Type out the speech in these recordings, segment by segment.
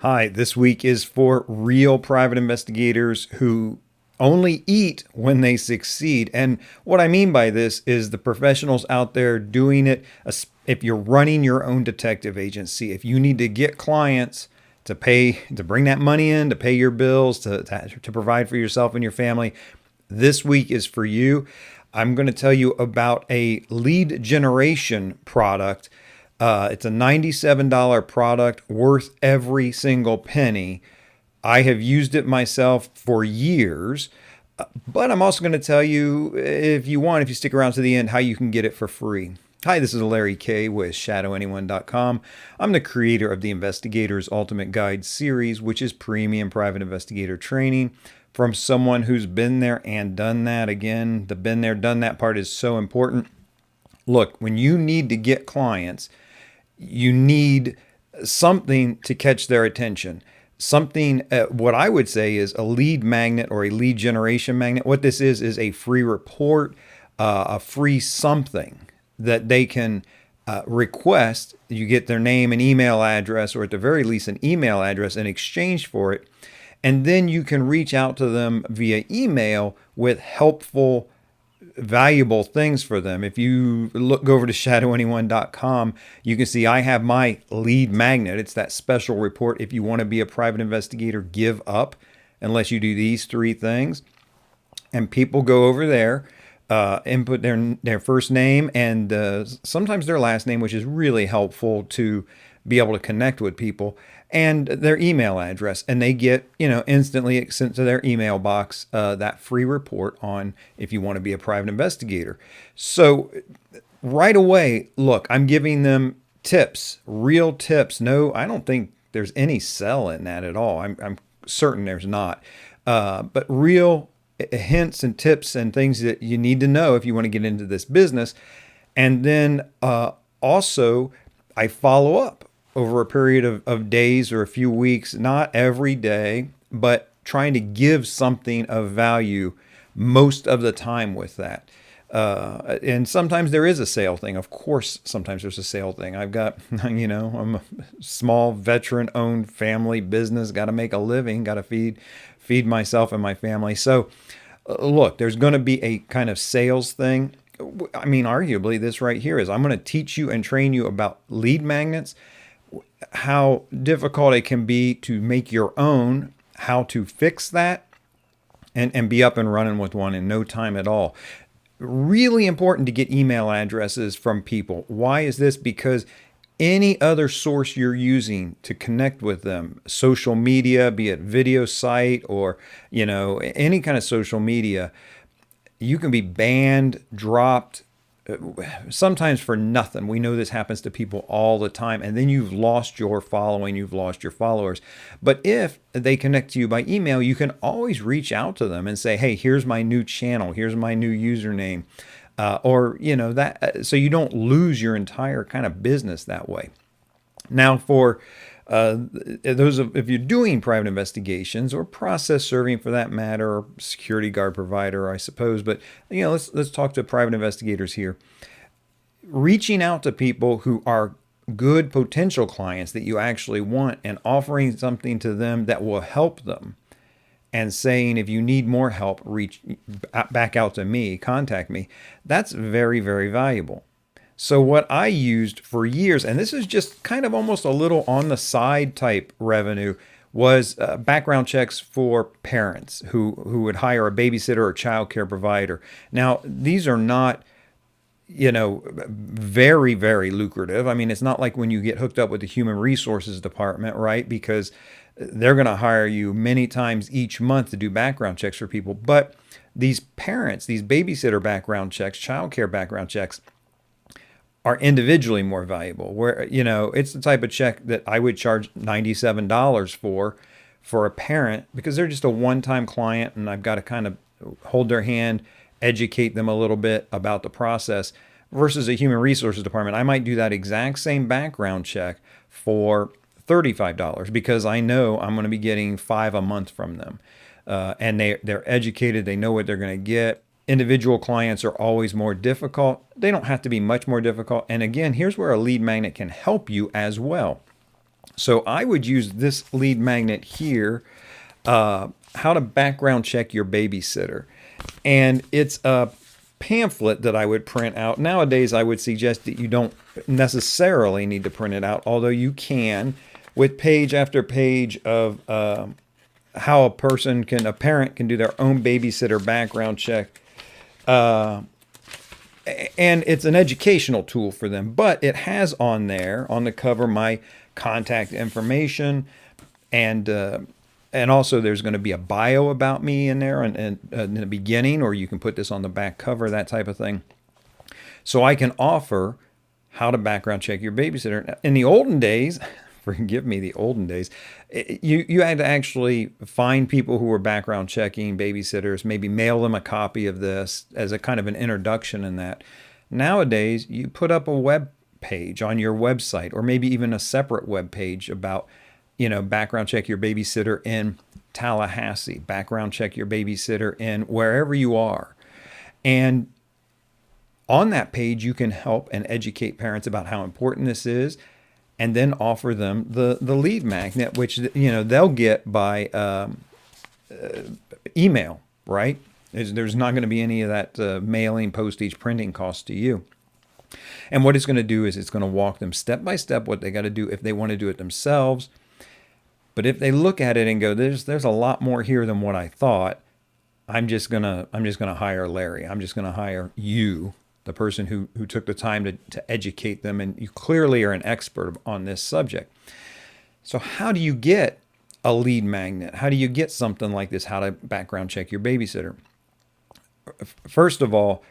Hi, this week is for real private investigators who only eat when they succeed. And what I mean by this is the professionals out there doing it. If you're running your own detective agency, if you need to get clients to pay, to bring that money in, to pay your bills, to provide for yourself and your family, this week is for you. I'm going to tell you about a lead generation product. It's a $97 product worth every single penny. I have used it myself for years, but I'm also going to tell you, if you stick around to the end, how you can get it for free. Hi, this is Larry Kaye with ShadowAnyone.com. I'm the creator of the Investigator's Ultimate Guide series, which is premium private investigator training from someone who's been there and done that. Again, the been there, done that part is so important. Look, when you need to get clients, you need something to catch their attention. Something, what I would say is a lead magnet or a lead generation magnet. What this is a free report, a free something that they can request. You get their name and email address, or at the very least an email address in exchange for it. And then you can reach out to them via email with helpful, valuable things for them. If you go over to ShadowAnyone.com, you can see I have my lead magnet. It's that special report. If you want to be a private investigator, give up unless you do these three things. And people go over there, input their first name and sometimes their last name, which is really helpful to be able to connect with people, and their email address, and they get, instantly sent to their email box that free report on if you want to be a private investigator. So right away, look, I'm giving them tips, real tips. No, I don't think there's any sell in that at all. I'm certain there's not, but real hints and tips and things that you need to know if you want to get into this business. And then also, I follow up over a period of days or a few weeks, not every day, but trying to give something of value most of the time with that. And sometimes there is a sale thing. Of course, sometimes there's a sale thing. I've got, I'm a small veteran-owned family business, got to make a living, got to feed myself and my family. So look, there's going to be a kind of sales thing. I mean, arguably, this right here is I'm going to teach you and train you about lead magnets, how difficult it can be to make your own, how to fix that, and be up and running with one in no time at all. Really important to get email addresses from people. Why is this? Because any other source you're using to connect with them, social media, be it video site or, any kind of social media, you can be banned, dropped, sometimes for nothing. We know this happens to people all the time. And then you've lost your following, you've lost your followers. But if they connect to you by email, you can always reach out to them and say, hey, here's my new channel, here's my new username, so you don't lose your entire kind of business that way. Now, for if you're doing private investigations or process serving for that matter, or security guard provider, I suppose, but let's talk to private investigators here. Reaching out to people who are good potential clients that you actually want and offering something to them that will help them, and saying, if you need more help, reach back out to me, contact me. That's very, very valuable. So what I used for years, and this is just kind of almost a little on the side type revenue, was background checks for parents who would hire a babysitter or child care provider. Now, these are not, very, very lucrative. I mean, it's not like when you get hooked up with the human resources department, right? Because they're going to hire you many times each month to do background checks for people. But these parents, these babysitter background checks, child care background checks, are individually more valuable, where, it's the type of check that I would charge $97 for a parent, because they're just a one-time client and I've got to kind of hold their hand, educate them a little bit about the process, versus a human resources department. I might do that exact same background check for $35 because I know I'm going to be getting 5 a month from them. And they're educated, they know what they're going to get. Individual clients are always more difficult. They don't have to be much more difficult. And again, here's where a lead magnet can help you as well. So I would use this lead magnet here, how to background check your babysitter. And it's a pamphlet that I would print out. Nowadays, I would suggest that you don't necessarily need to print it out, although you can, with page after page of how a parent can do their own babysitter background check. And it's an educational tool for them, but it has on there, on the cover, my contact information, and also there's going to be a bio about me in there and in the beginning, or you can put this on the back cover, that type of thing. So I can offer how to background check your babysitter. In the olden days, forgive me, the olden days, you had to actually find people who were background checking babysitters, maybe mail them a copy of this as a kind of an introduction in that. Nowadays, you put up a web page on your website, or maybe even a separate web page about, background check your babysitter in Tallahassee, background check your babysitter in wherever you are. And on that page, you can help and educate parents about how important this is, and then offer them the lead magnet, which they'll get by email, right? There's not going to be any of that mailing, postage, printing cost to you. And what it's going to do is it's going to walk them step by step what they got to do if they want to do it themselves. But if they look at it and go, there's a lot more here than what I thought, I'm just gonna hire Larry. I'm just gonna hire you, the person who took the time to educate them, and you clearly are an expert on this subject. So how do you get a lead magnet? How do you get something like this, how to background check your babysitter? First of all,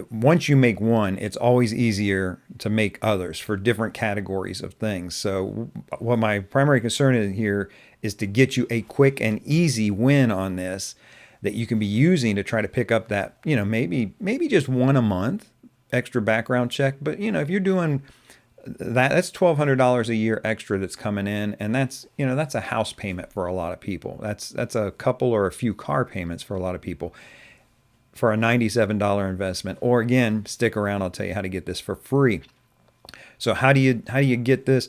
once you make one, it's always easier to make others for different categories of things. So what my primary concern in here is to get you a quick and easy win on this that you can be using to try to pick up that, maybe just one a month extra background check. But, if you're doing that, that's $1,200 a year extra that's coming in. And that's a house payment for a lot of people. That's a couple or a few car payments for a lot of people for a $97 investment. Or again, stick around. I'll tell you how to get this for free. So how do you get this?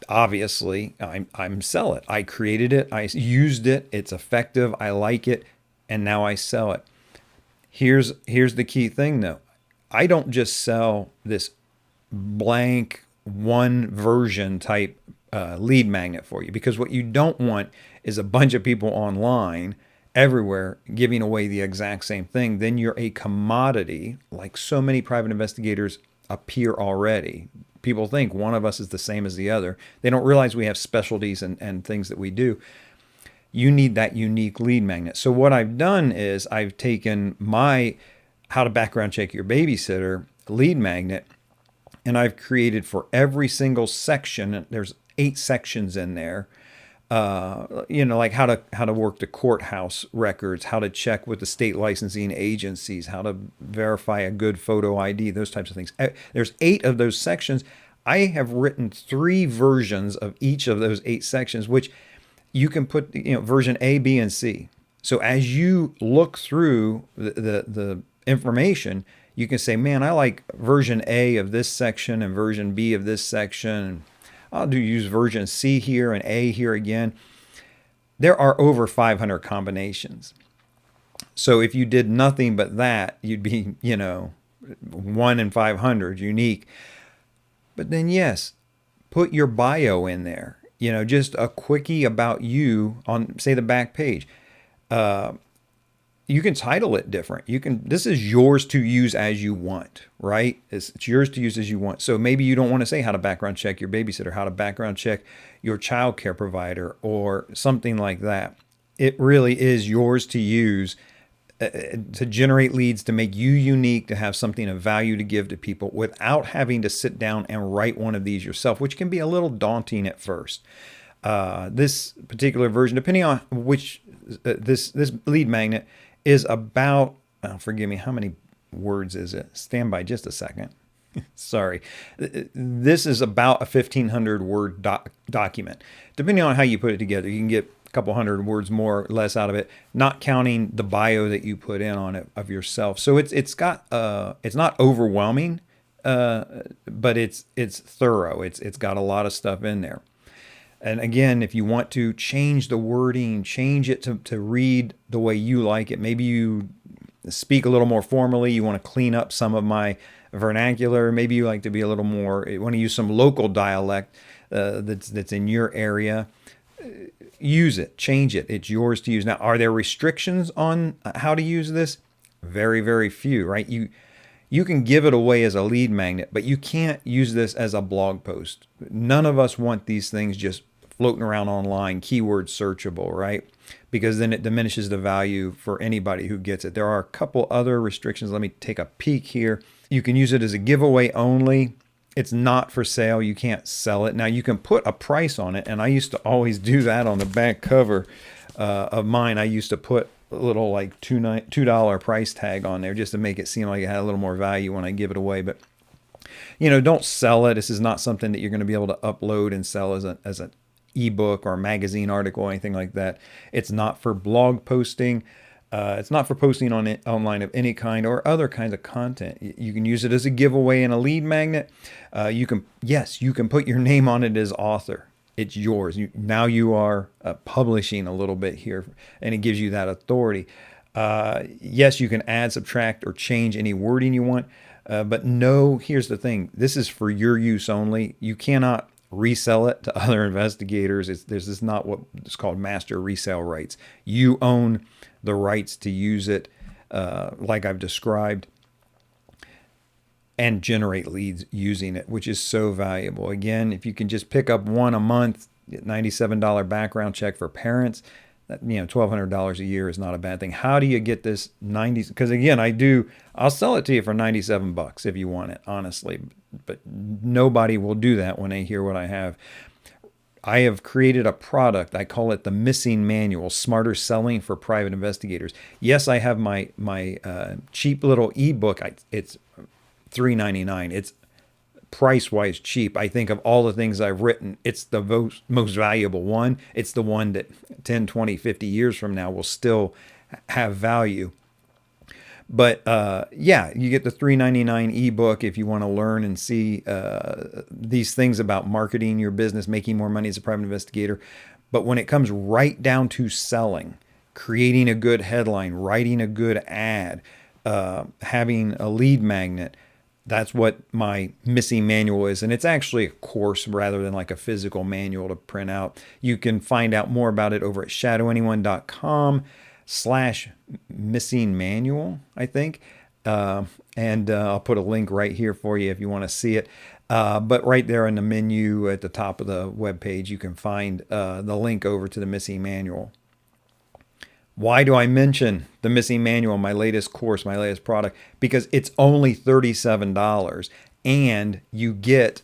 Obviously, I'm sell it. I created it. I used it. It's effective. I like it. And now I sell it. Here's the key thing though. I don't just sell this blank one version type lead magnet for you, because what you don't want is a bunch of people online everywhere giving away the exact same thing. Then you're a commodity, like so many private investigators appear already. People think one of us is the same as the other. They don't realize we have specialties and things that we do. You need that unique lead magnet. So what I've done is I've taken my how to background check your babysitter lead magnet, and I've created for every single section, there's 8 sections in there, like how to work the courthouse records, how to check with the state licensing agencies, how to verify a good photo ID, those types of things. There's 8 of those sections. I have written 3 versions of each of those 8 sections, which you can put, version A, B, and C. So as you look through the information, you can say, man, I like version A of this section and version B of this section. I'll use version C here and A here again. There are over 500 combinations. So if you did nothing but that, you'd be, 1 in 500 unique. But then, yes, put your bio in there. Just a quickie about you on, say, the back page. You can title it different. This is yours to use as you want, right? It's yours to use as you want. So maybe you don't want to say how to background check your babysitter, how to background check your child care provider, or something like that. It really is yours to use to generate leads, to make you unique, to have something of value to give to people without having to sit down and write one of these yourself, which can be a little daunting at first. This particular version, depending on which, this lead magnet is about, forgive me, how many words is it? Stand by just a second. Sorry. This is about a 1,500 word document. Depending on how you put it together, you can get a couple hundred words more or less out of it, not counting the bio that you put in on it of yourself. So it's got, it's not overwhelming, but it's thorough. It's got a lot of stuff in there. And again, if you want to change the wording, change it to read the way you like it. Maybe you speak a little more formally. You want to clean up some of my vernacular. Maybe you like to be a little more, you want to use some local dialect that's in your area. Use it, change it. It's yours to use. Now, are there restrictions on how to use this? Very, very few, right? You can give it away as a lead magnet, but you can't use this as a blog post. None of us want these things just floating around online, keyword searchable, right? Because then it diminishes the value for anybody who gets it. There are a couple other restrictions. Let me take a peek here. You can use it as a giveaway only. It's not for sale. You can't sell it. Now, you can put a price on it, and I used to always do that on the back cover of mine. I used to put a little like $2 price tag on there just to make it seem like it had a little more value when I give it away. But don't sell it. This is not something that you're going to be able to upload and sell as an ebook or a magazine article or anything like that. It's not for blog posting. It's not for posting on online of any kind or other kinds of content. You can use it as a giveaway and a lead magnet. You can put your name on it as author. It's yours. Now you are publishing a little bit here, and it gives you that authority. Yes, you can add, subtract, or change any wording you want. But no, here's the thing. This is for your use only. You cannot resell it to other investigators. This is not what is called master resale rights. You own the rights to use it like I've described and generate leads using it, which is so valuable. Again, if you can just pick up one a month, $97 background check for parents, that, $1,200 a year is not a bad thing. How do you get this 90? Because again, I'll sell it to you for $97 if you want it, honestly, but nobody will do that when they hear what I have. I have created a product. I call it the Missing Manual, Smarter Selling for Private Investigators. Yes, I have my cheap little ebook. It's $3.99. It's price-wise cheap. I think of all the things I've written, it's the most valuable one. It's the one that 10, 20, 50 years from now will still have value. But you get the $3.99 ebook if you want to learn and see these things about marketing your business, making more money as a private investigator. But when it comes right down to selling, creating a good headline, writing a good ad, having a lead magnet, that's what my Missing Manual is. And it's actually a course rather than like a physical manual to print out. You can find out more about it over at shadowanyone.com/missing manual, I think. And I'll put a link right here for you if you want to see it. But right there in the menu at the top of the webpage, you can find the link over to the Missing Manual. Why do I mention the Missing Manual, my latest course, my latest product? Because it's only $37 and you get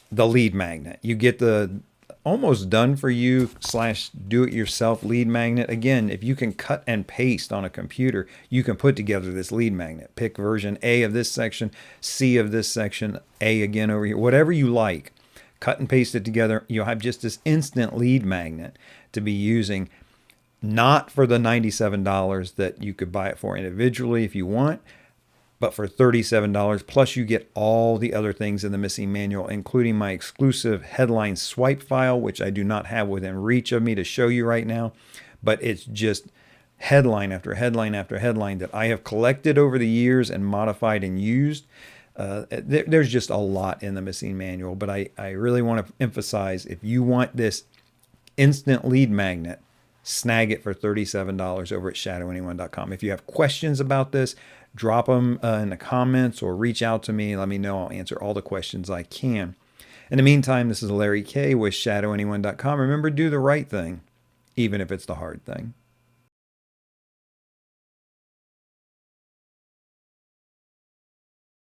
the lead magnet. You get the almost done for you / do it yourself lead magnet. Again, if you can cut and paste on a computer, you can put together this lead magnet. Pick version A of this section, C of this section, A again over here, whatever you like. Cut and paste it together. You'll have just this instant lead magnet to be using. Not for the $97 that you could buy it for individually if you want, but for $37. Plus you get all the other things in the Missing Manual, including my exclusive headline swipe file, which I do not have within reach of me to show you right now, but it's just headline after headline after headline that I have collected over the years and modified and used. There's just a lot in the Missing Manual, but I really want to emphasize, if you want this instant lead magnet, snag it for $37 over at shadowanyone.com. If you have questions about this, drop them in the comments or reach out to me. Let me know. I'll answer all the questions I can. In the meantime, this is Larry Kaye with shadowanyone.com. Remember, do the right thing, even if it's the hard thing.